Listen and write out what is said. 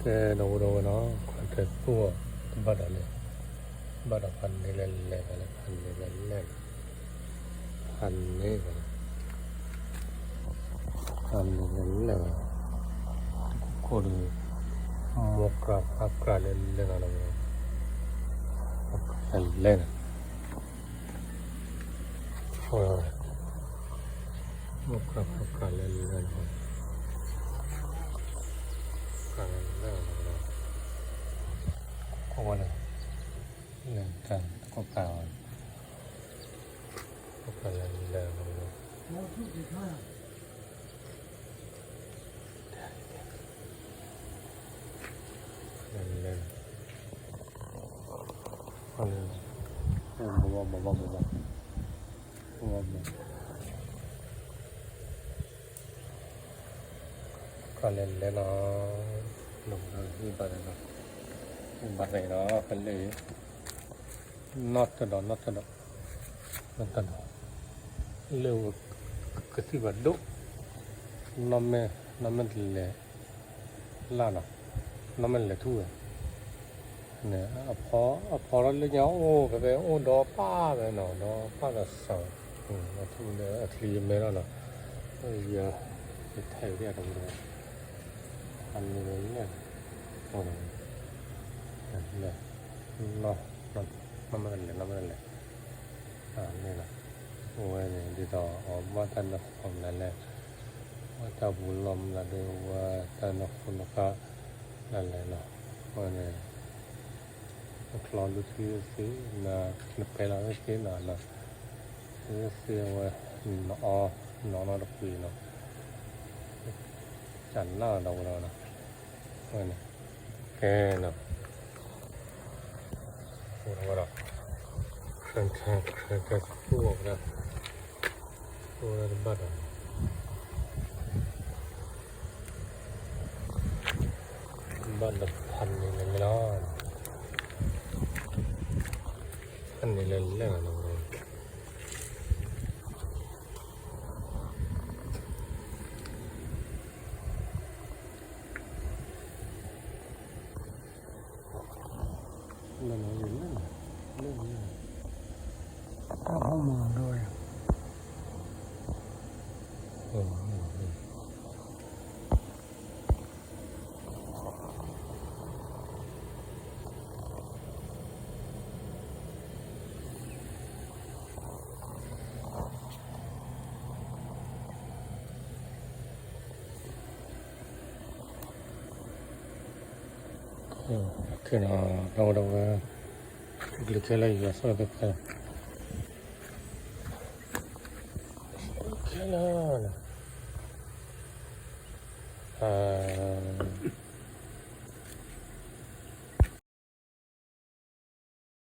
no no quante può badale bada panne le panne le kodu mokra akra le gala le mokra akra le Koala, kan koala, koala le. Koala le no, no ni pada no, pada no, kali not the nonton leu kasi badu nome le lana nome le tu ne apo le nhau cái ô đó pa về nó đó pa là sợ nó thu le atli me nó giờ cái thầy cái đồng đó anh này nè nó le này là ôi này đi tàu ởบ้านท่านนะผมนั่นแหละว่าเจ้าบุญลมละดูว่าท่านนะคุณก็นั่นแหละเนาะว่าเนี่ยคลอนดูที่สินะนึกไปแล้วสินะนะสิว่าน้องเราคุยเนาะจันล่าเราเนาะว่าเนี่ยแกเนาะว่าเราแค่พวกนะตัวบัดพันนี่เลยไม่รอดพันนี่เลยเรื่องอะไรนั่นอยู่นั่นเรื่องนี้เข้าห้องมือด้วยคือเรากลิกอะไรอยู่สักแบบแค่นั้น